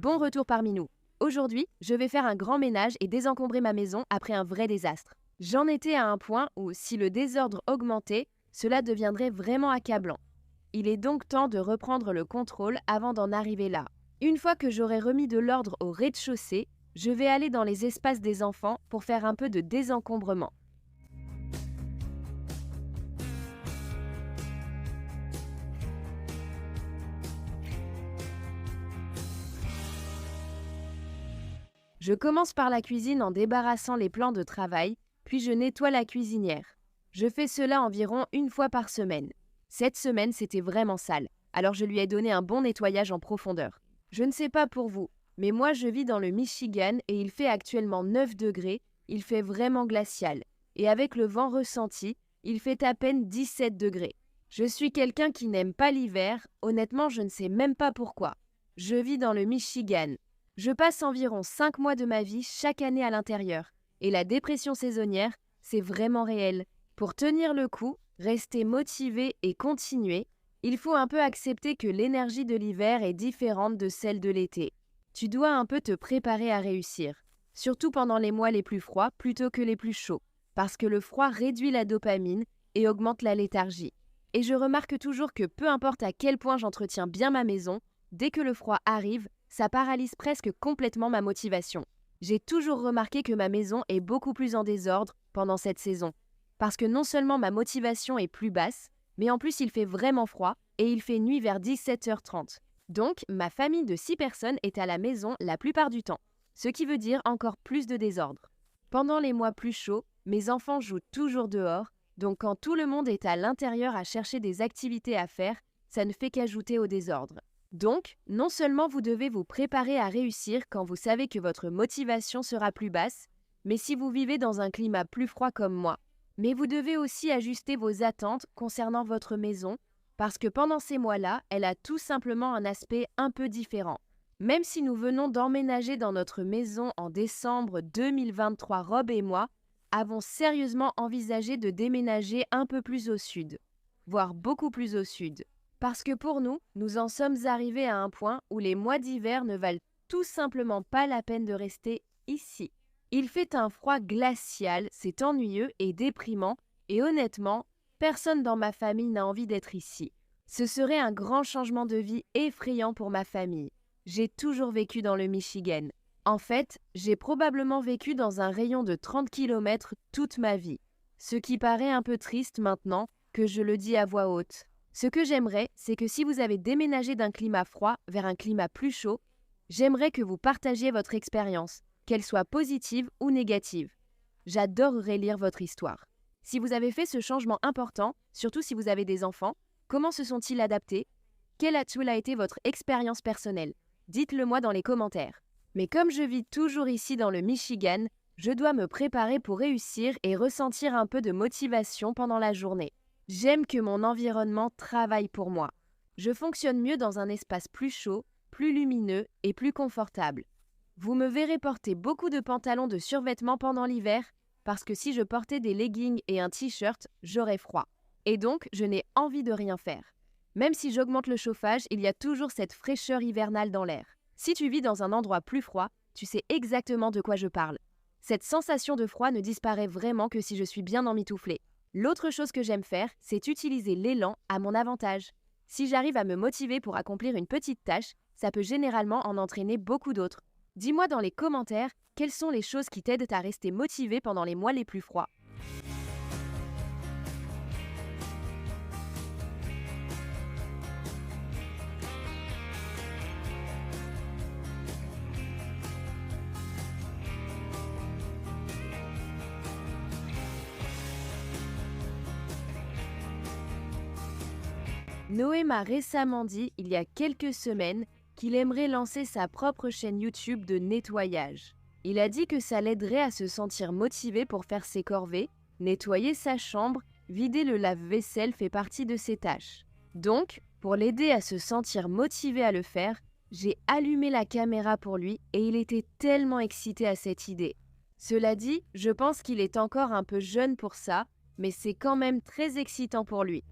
Bon retour parmi nous. Aujourd'hui, je vais faire un grand ménage et désencombrer ma maison après un vrai désastre. J'en étais à un point où, si le désordre augmentait, cela deviendrait vraiment accablant. Il est donc temps de reprendre le contrôle avant d'en arriver là. Une fois que j'aurai remis de l'ordre au rez-de-chaussée, je vais aller dans les espaces des enfants pour faire un peu de désencombrement. Je commence par la cuisine en débarrassant les plans de travail, puis je nettoie la cuisinière. Je fais cela environ une fois par semaine. Cette semaine, c'était vraiment sale, alors je lui ai donné un bon nettoyage en profondeur. Je ne sais pas pour vous, mais moi je vis dans le Michigan et il fait actuellement 9 degrés, il fait vraiment glacial. Et avec le vent ressenti, il fait à peine 17 degrés. Je suis quelqu'un qui n'aime pas l'hiver, honnêtement je ne sais même pas pourquoi. Je vis dans le Michigan. Je passe environ 5 mois de ma vie chaque année à l'intérieur, et la dépression saisonnière, c'est vraiment réel. Pour tenir le coup, rester motivé et continuer, il faut un peu accepter que l'énergie de l'hiver est différente de celle de l'été. Tu dois un peu te préparer à réussir, surtout pendant les mois les plus froids plutôt que les plus chauds, parce que le froid réduit la dopamine et augmente la léthargie. Et je remarque toujours que peu importe à quel point j'entretiens bien ma maison, dès que le froid arrive, ça paralyse presque complètement ma motivation. J'ai toujours remarqué que ma maison est beaucoup plus en désordre pendant cette saison, parce que non seulement ma motivation est plus basse, mais en plus il fait vraiment froid et il fait nuit vers 17h30. Donc, ma famille de 6 personnes est à la maison la plupart du temps, ce qui veut dire encore plus de désordre. Pendant les mois plus chauds, mes enfants jouent toujours dehors, donc quand tout le monde est à l'intérieur à chercher des activités à faire, ça ne fait qu'ajouter au désordre. Donc, non seulement vous devez vous préparer à réussir quand vous savez que votre motivation sera plus basse, mais si vous vivez dans un climat plus froid comme moi. Mais vous devez aussi ajuster vos attentes concernant votre maison, parce que pendant ces mois-là, elle a tout simplement un aspect un peu différent. Même si nous venons d'emménager dans notre maison en décembre 2023, Rob et moi avons sérieusement envisagé de déménager un peu plus au sud, voire beaucoup plus au sud. Parce que pour nous, nous en sommes arrivés à un point où les mois d'hiver ne valent tout simplement pas la peine de rester ici. Il fait un froid glacial, c'est ennuyeux et déprimant, et honnêtement, personne dans ma famille n'a envie d'être ici. Ce serait un grand changement de vie effrayant pour ma famille. J'ai toujours vécu dans le Michigan. En fait, j'ai probablement vécu dans un rayon de 30 km toute ma vie. Ce qui paraît un peu triste maintenant que je le dis à voix haute. Ce que j'aimerais, c'est que si vous avez déménagé d'un climat froid vers un climat plus chaud, j'aimerais que vous partagiez votre expérience, qu'elle soit positive ou négative. J'adorerais lire votre histoire. Si vous avez fait ce changement important, surtout si vous avez des enfants, comment se sont-ils adaptés? Quelle a été votre expérience personnelle? Dites-le moi dans les commentaires. Mais comme je vis toujours ici dans le Michigan, je dois me préparer pour réussir et ressentir un peu de motivation pendant la journée. J'aime que mon environnement travaille pour moi. Je fonctionne mieux dans un espace plus chaud, plus lumineux et plus confortable. Vous me verrez porter beaucoup de pantalons de survêtement pendant l'hiver, parce que si je portais des leggings et un t-shirt, j'aurais froid. Et donc, je n'ai envie de rien faire. Même si j'augmente le chauffage, il y a toujours cette fraîcheur hivernale dans l'air. Si tu vis dans un endroit plus froid, tu sais exactement de quoi je parle. Cette sensation de froid ne disparaît vraiment que si je suis bien emmitouflée. L'autre chose que j'aime faire, c'est utiliser l'élan à mon avantage. Si j'arrive à me motiver pour accomplir une petite tâche, ça peut généralement en entraîner beaucoup d'autres. Dis-moi dans les commentaires quelles sont les choses qui t'aident à rester motivé pendant les mois les plus froids. Noé m'a récemment dit, il y a quelques semaines, qu'il aimerait lancer sa propre chaîne YouTube de nettoyage. Il a dit que ça l'aiderait à se sentir motivé pour faire ses corvées, nettoyer sa chambre, vider le lave-vaisselle fait partie de ses tâches. Donc, pour l'aider à se sentir motivé à le faire, j'ai allumé la caméra pour lui et il était tellement excité à cette idée. Cela dit, je pense qu'il est encore un peu jeune pour ça, mais c'est quand même très excitant pour lui.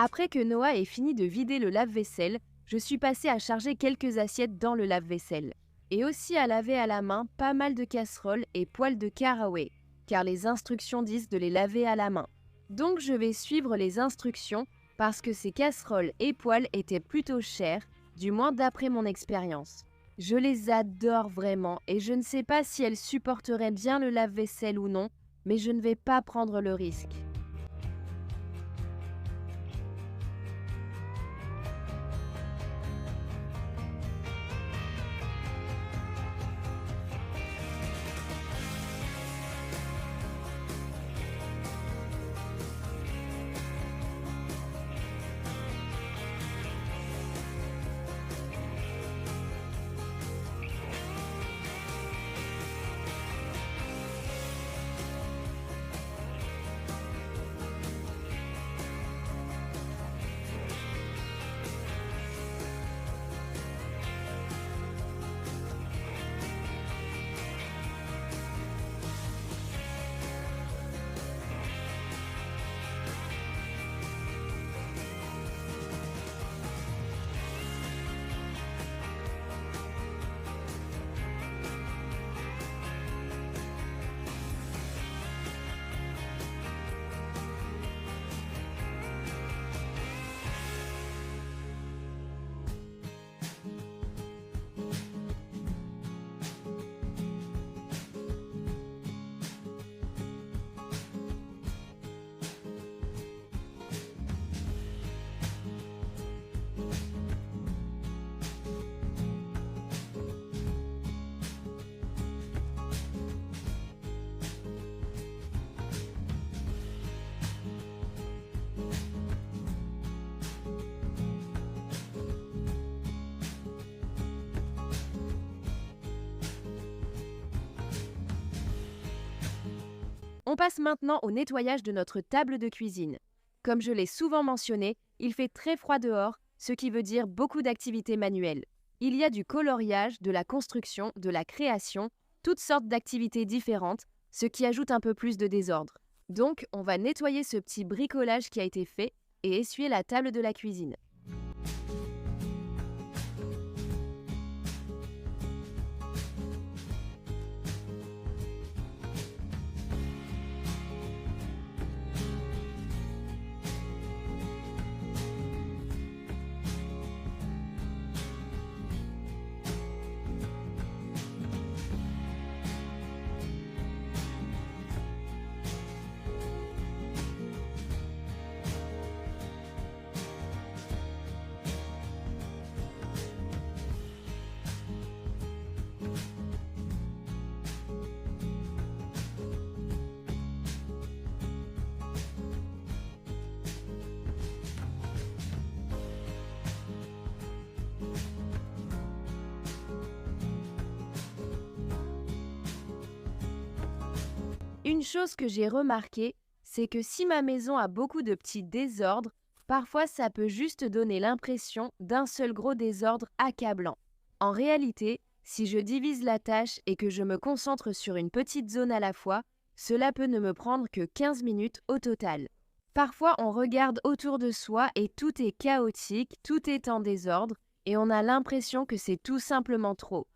Après que Noah ait fini de vider le lave-vaisselle, je suis passée à charger quelques assiettes dans le lave-vaisselle. Et aussi à laver à la main pas mal de casseroles et poêles de caraway, car les instructions disent de les laver à la main. Donc je vais suivre les instructions parce que ces casseroles et poêles étaient plutôt chers, du moins d'après mon expérience. Je les adore vraiment et je ne sais pas si elles supporteraient bien le lave-vaisselle ou non, mais je ne vais pas prendre le risque. On passe maintenant au nettoyage de notre table de cuisine. Comme je l'ai souvent mentionné, il fait très froid dehors, ce qui veut dire beaucoup d'activités manuelles. Il y a du coloriage, de la construction, de la création, toutes sortes d'activités différentes, ce qui ajoute un peu plus de désordre. Donc, on va nettoyer ce petit bricolage qui a été fait et essuyer la table de la cuisine. Une chose que j'ai remarquée, c'est que si ma maison a beaucoup de petits désordres, parfois ça peut juste donner l'impression d'un seul gros désordre accablant. En réalité, si je divise la tâche et que je me concentre sur une petite zone à la fois, cela peut ne me prendre que 15 minutes au total. Parfois, on regarde autour de soi et tout est chaotique, tout est en désordre et on a l'impression que c'est tout simplement trop.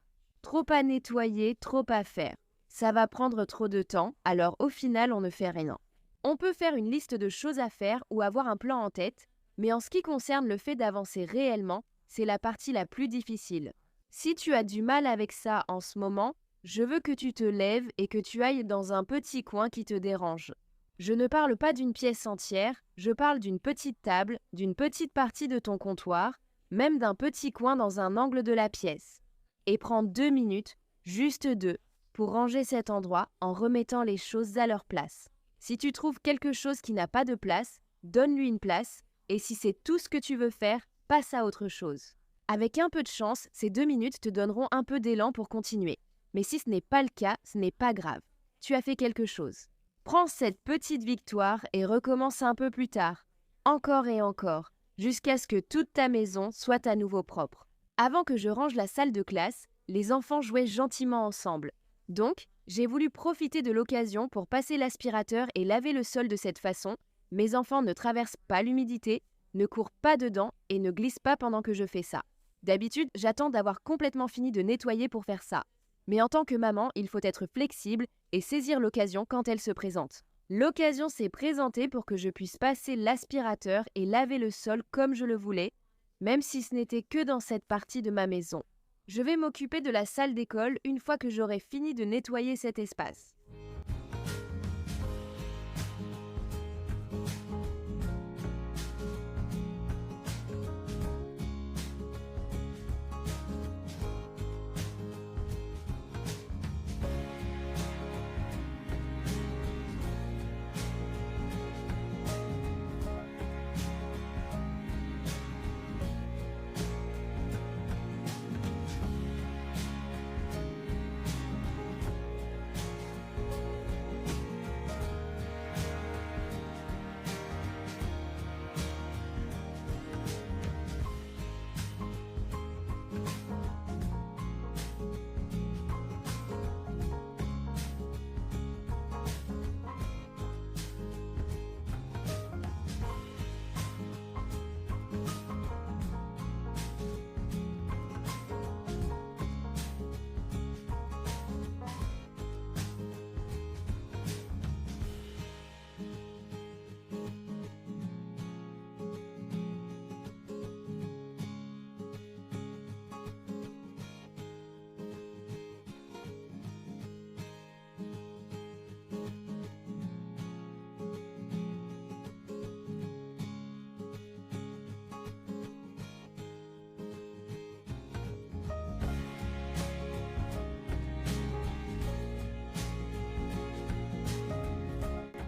Trop à nettoyer, trop à faire. Ça va prendre trop de temps, alors au final, on ne fait rien. On peut faire une liste de choses à faire ou avoir un plan en tête, mais en ce qui concerne le fait d'avancer réellement, c'est la partie la plus difficile. Si tu as du mal avec ça en ce moment, je veux que tu te lèves et que tu ailles dans un petit coin qui te dérange. Je ne parle pas d'une pièce entière, je parle d'une petite table, d'une petite partie de ton comptoir, même d'un petit coin dans un angle de la pièce. Et prends 2 minutes, juste 2, pour ranger cet endroit en remettant les choses à leur place. Si tu trouves quelque chose qui n'a pas de place, donne-lui une place, et si c'est tout ce que tu veux faire, passe à autre chose. Avec un peu de chance, ces 2 minutes te donneront un peu d'élan pour continuer. Mais si ce n'est pas le cas, ce n'est pas grave. Tu as fait quelque chose. Prends cette petite victoire et recommence un peu plus tard, encore et encore, jusqu'à ce que toute ta maison soit à nouveau propre. Avant que je range la salle de classe, les enfants jouaient gentiment ensemble. Donc, j'ai voulu profiter de l'occasion pour passer l'aspirateur et laver le sol de cette façon. Mes enfants ne traversent pas l'humidité, Ne cours pas dedans et ne glisse pas pendant que je fais ça. D'habitude, j'attends d'avoir complètement fini de nettoyer pour faire ça. Mais en tant que maman, il faut être flexible et saisir l'occasion quand elle se présente. L'occasion s'est présentée pour que je puisse passer l'aspirateur et laver le sol comme je le voulais, même si ce n'était que dans cette partie de ma maison. Je vais m'occuper de la salle d'école une fois que j'aurai fini de nettoyer cet espace.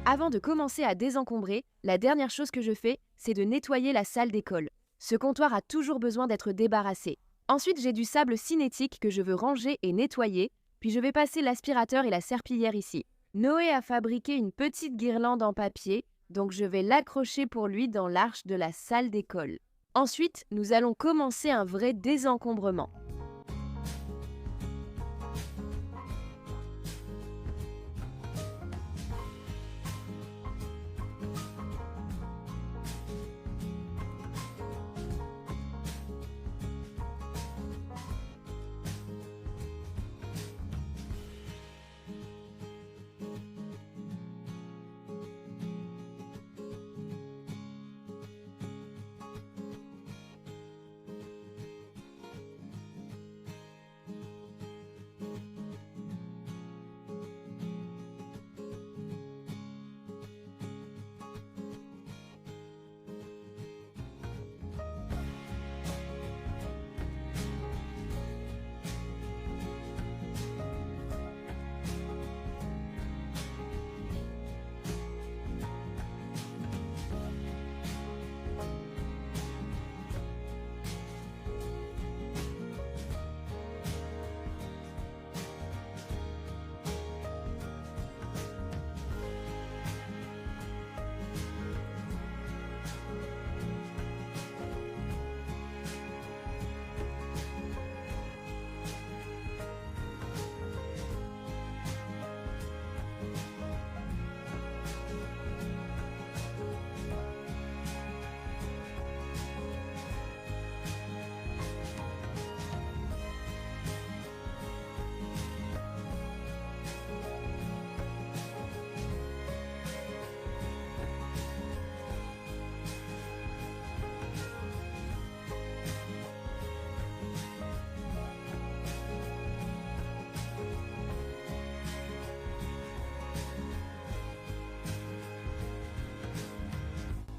Avant de commencer à désencombrer, la dernière chose que je fais, c'est de nettoyer la salle d'école. Ce comptoir a toujours besoin d'être débarrassé. Ensuite, j'ai du sable cinétique que je veux ranger et nettoyer, puis je vais passer l'aspirateur et la serpillière ici. Noé a fabriqué une petite guirlande en papier, donc je vais l'accrocher pour lui dans l'arche de la salle d'école. Ensuite, nous allons commencer un vrai désencombrement.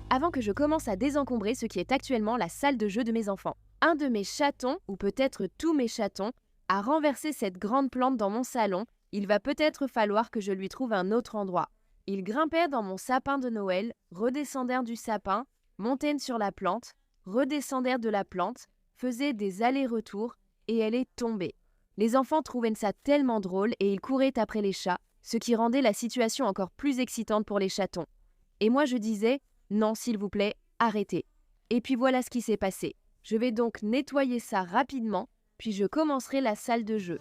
Avant que je commence à désencombrer ce qui est actuellement la salle de jeu de mes enfants. Un de mes chatons, ou peut-être tous mes chatons, a renversé cette grande plante dans mon salon. Il va peut-être falloir que je lui trouve un autre endroit. Ils grimpaient dans mon sapin de Noël, redescendèrent du sapin, montèrent sur la plante, redescendèrent de la plante, faisaient des allers-retours, et elle est tombée. Les enfants trouvaient ça tellement drôle et ils couraient après les chats, ce qui rendait la situation encore plus excitante pour les chatons. Et moi je disais « Non, s'il vous plaît, arrêtez ». Et puis voilà ce qui s'est passé. Je vais donc nettoyer ça rapidement, puis je commencerai la salle de jeu.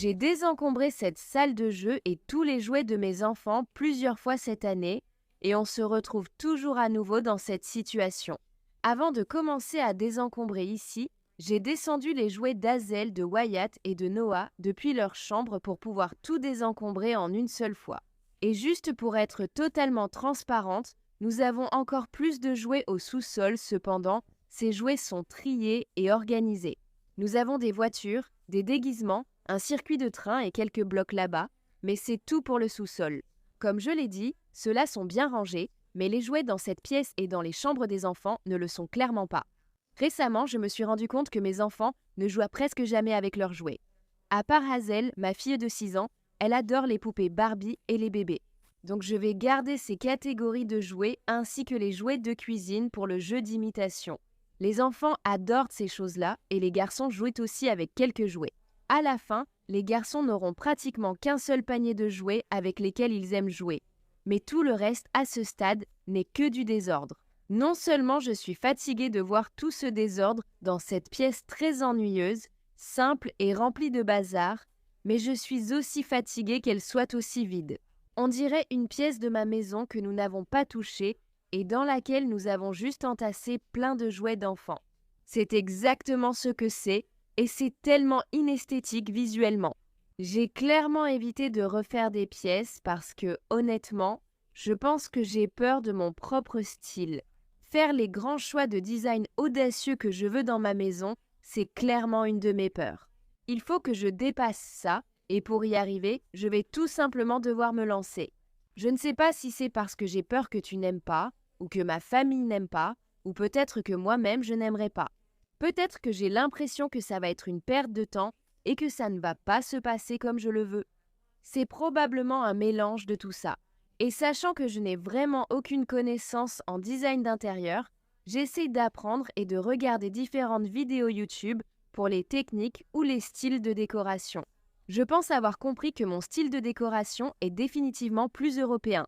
J'ai désencombré cette salle de jeu et tous les jouets de mes enfants plusieurs fois cette année et on se retrouve toujours à nouveau dans cette situation. Avant de commencer à désencombrer ici, j'ai descendu les jouets d'Hazel, de Wyatt et de Noah depuis leur chambre pour pouvoir tout désencombrer en une seule fois. Et juste pour être totalement transparente, nous avons encore plus de jouets au sous-sol, cependant, ces jouets sont triés et organisés. Nous avons des voitures, des déguisements, un circuit de train et quelques blocs là-bas, mais c'est tout pour le sous-sol. Comme je l'ai dit, ceux-là sont bien rangés, mais les jouets dans cette pièce et dans les chambres des enfants ne le sont clairement pas. Récemment, je me suis rendu compte que mes enfants ne jouent presque jamais avec leurs jouets. À part Hazel, ma fille de 6 ans, elle adore les poupées Barbie et les bébés. Donc je vais garder ces catégories de jouets ainsi que les jouets de cuisine pour le jeu d'imitation. Les enfants adorent ces choses-là et les garçons jouent aussi avec quelques jouets. À la fin, les garçons n'auront pratiquement qu'un seul panier de jouets avec lesquels ils aiment jouer. Mais tout le reste, à ce stade, n'est que du désordre. Non seulement je suis fatiguée de voir tout ce désordre dans cette pièce très ennuyeuse, simple et remplie de bazar, mais je suis aussi fatiguée qu'elle soit aussi vide. On dirait une pièce de ma maison que nous n'avons pas touchée et dans laquelle nous avons juste entassé plein de jouets d'enfants. C'est exactement ce que c'est et c'est tellement inesthétique visuellement. J'ai clairement évité de refaire des pièces parce que, honnêtement, je pense que j'ai peur de mon propre style. Faire les grands choix de design audacieux que je veux dans ma maison, c'est clairement une de mes peurs. Il faut que je dépasse ça et pour y arriver, je vais tout simplement devoir me lancer. Je ne sais pas si c'est parce que j'ai peur que tu n'aimes pas, ou que ma famille n'aime pas, ou peut-être que moi-même je n'aimerais pas. Peut-être que j'ai l'impression que ça va être une perte de temps et que ça ne va pas se passer comme je le veux. C'est probablement un mélange de tout ça. Et sachant que je n'ai vraiment aucune connaissance en design d'intérieur, j'essaie d'apprendre et de regarder différentes vidéos YouTube pour les techniques ou les styles de décoration. Je pense avoir compris que mon style de décoration est définitivement plus européen,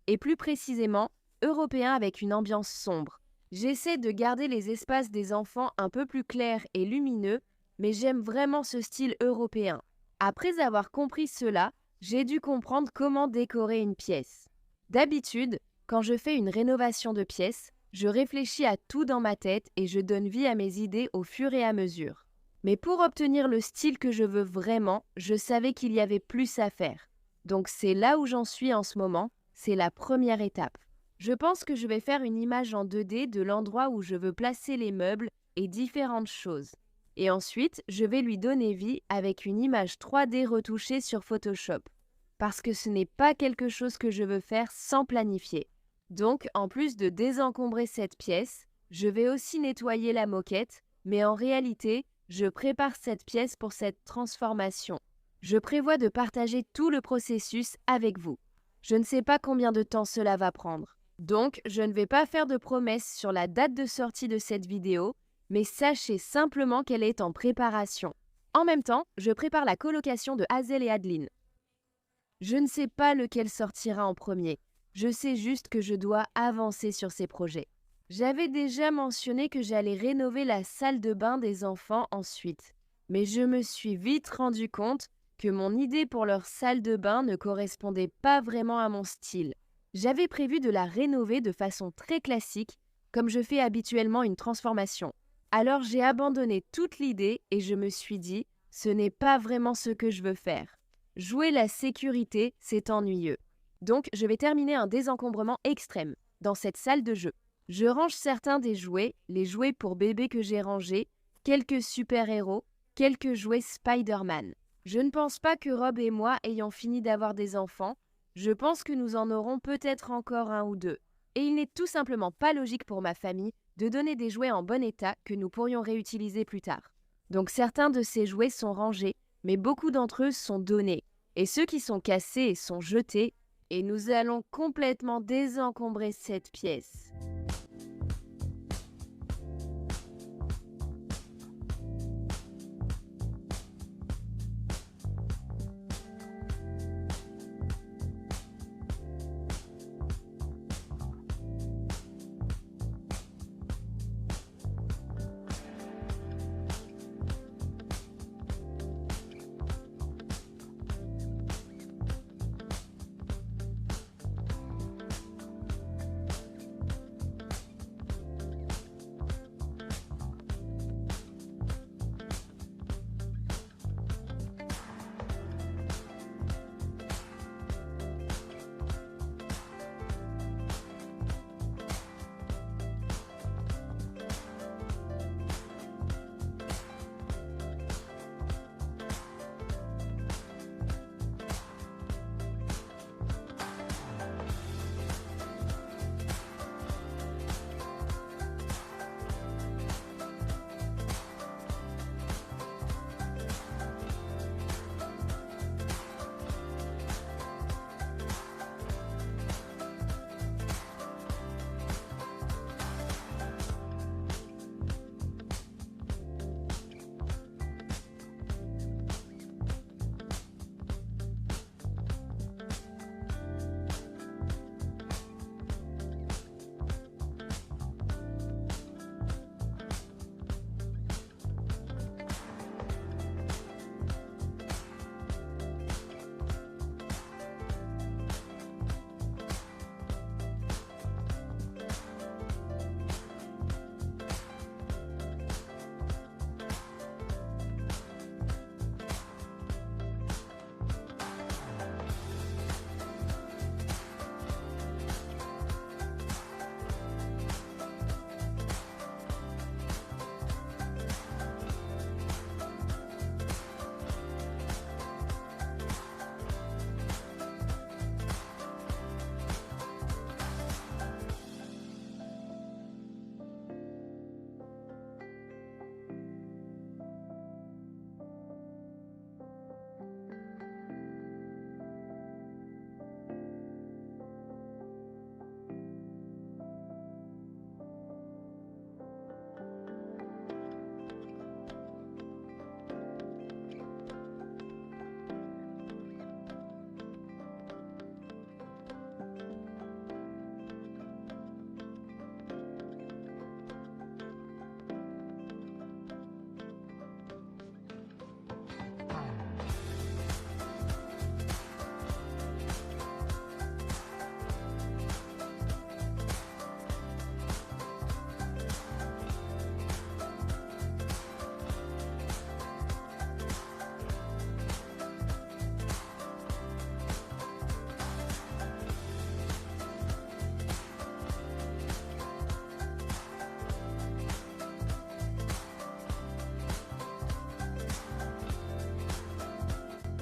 et plus précisément européen avec une ambiance sombre. J'essaie de garder les espaces des enfants un peu plus clairs et lumineux, mais j'aime vraiment ce style européen. Après avoir compris cela, j'ai dû comprendre comment décorer une pièce. D'habitude, quand je fais une rénovation de pièce, je réfléchis à tout dans ma tête et je donne vie à mes idées au fur et à mesure. Mais pour obtenir le style que je veux vraiment, je savais qu'il y avait plus à faire. Donc c'est là où j'en suis en ce moment, c'est la première étape. Je pense que je vais faire une image en 2D de l'endroit où je veux placer les meubles et différentes choses. Et ensuite, je vais lui donner vie avec une image 3D retouchée sur Photoshop. Parce que ce n'est pas quelque chose que je veux faire sans planifier. Donc, en plus de désencombrer cette pièce, je vais aussi nettoyer la moquette, mais en réalité, je prépare cette pièce pour cette transformation. Je prévois de partager tout le processus avec vous. Je ne sais pas combien de temps cela va prendre. Donc, je ne vais pas faire de promesses sur la date de sortie de cette vidéo, mais sachez simplement qu'elle est en préparation. En même temps, je prépare la colocation de Hazel et Adeline. Je ne sais pas lequel sortira en premier. Je sais juste que je dois avancer sur ces projets. J'avais déjà mentionné que j'allais rénover la salle de bain des enfants ensuite. Mais je me suis vite rendu compte que mon idée pour leur salle de bain ne correspondait pas vraiment à mon style. J'avais prévu de la rénover de façon très classique, comme je fais habituellement une transformation. Alors j'ai abandonné toute l'idée et je me suis dit, ce n'est pas vraiment ce que je veux faire. Jouer la sécurité, c'est ennuyeux. Donc je vais terminer un désencombrement extrême dans cette salle de jeu. Je range certains des jouets, les jouets pour bébés que j'ai rangés, quelques super-héros, quelques jouets Spider-Man. Je ne pense pas que Rob et moi ayons fini d'avoir des enfants. Je pense que nous en aurons peut-être encore un ou deux. Et il n'est tout simplement pas logique pour ma famille de donner des jouets en bon état que nous pourrions réutiliser plus tard. Donc certains de ces jouets sont rangés, mais beaucoup d'entre eux sont donnés. Et ceux qui sont cassés sont jetés. Et nous allons complètement désencombrer cette pièce.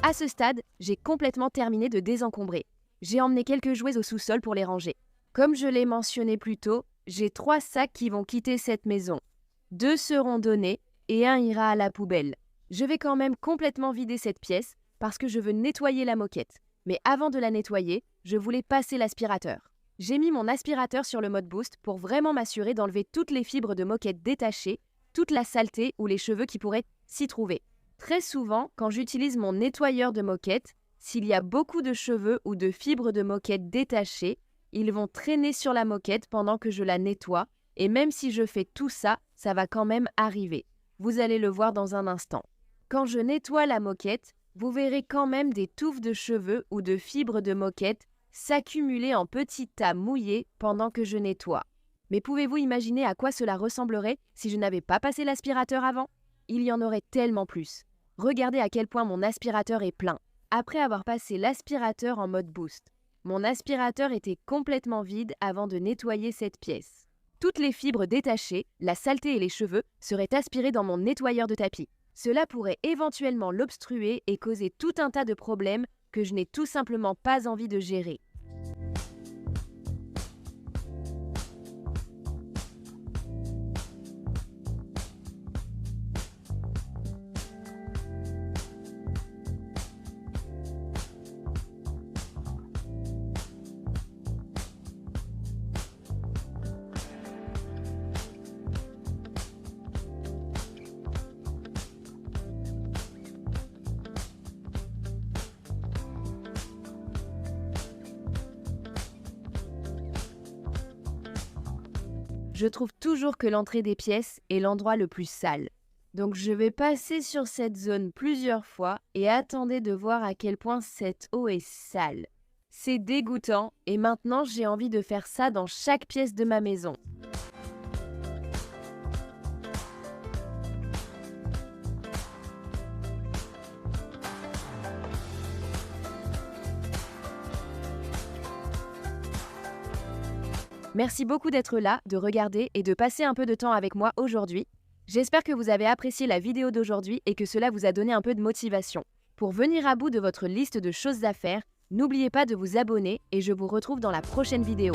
À ce stade, j'ai complètement terminé de désencombrer. J'ai emmené quelques jouets au sous-sol pour les ranger. Comme je l'ai mentionné plus tôt, j'ai 3 sacs qui vont quitter cette maison. 2 seront donnés et 1 ira à la poubelle. Je vais quand même complètement vider cette pièce parce que je veux nettoyer la moquette. Mais avant de la nettoyer, je voulais passer l'aspirateur. J'ai mis mon aspirateur sur le mode boost pour vraiment m'assurer d'enlever toutes les fibres de moquette détachées, toute la saleté ou les cheveux qui pourraient s'y trouver. Très souvent, quand j'utilise mon nettoyeur de moquette, s'il y a beaucoup de cheveux ou de fibres de moquette détachées, ils vont traîner sur la moquette pendant que je la nettoie, et même si je fais tout ça, ça va quand même arriver. Vous allez le voir dans un instant. Quand je nettoie la moquette, vous verrez quand même des touffes de cheveux ou de fibres de moquette s'accumuler en petits tas mouillés pendant que je nettoie. Mais pouvez-vous imaginer à quoi cela ressemblerait si je n'avais pas passé l'aspirateur avant? Il y en aurait tellement plus. Regardez à quel point mon aspirateur est plein. Après avoir passé l'aspirateur en mode boost, mon aspirateur était complètement vide avant de nettoyer cette pièce. Toutes les fibres détachées, la saleté et les cheveux seraient aspirés dans mon nettoyeur de tapis. Cela pourrait éventuellement l'obstruer et causer tout un tas de problèmes que je n'ai tout simplement pas envie de gérer. Je trouve toujours que l'entrée des pièces est l'endroit le plus sale. Donc je vais passer sur cette zone plusieurs fois et attendez de voir à quel point cette eau est sale. C'est dégoûtant et maintenant j'ai envie de faire ça dans chaque pièce de ma maison. Merci beaucoup d'être là, de regarder et de passer un peu de temps avec moi aujourd'hui. J'espère que vous avez apprécié la vidéo d'aujourd'hui et que cela vous a donné un peu de motivation. Pour venir à bout de votre liste de choses à faire, n'oubliez pas de vous abonner et je vous retrouve dans la prochaine vidéo.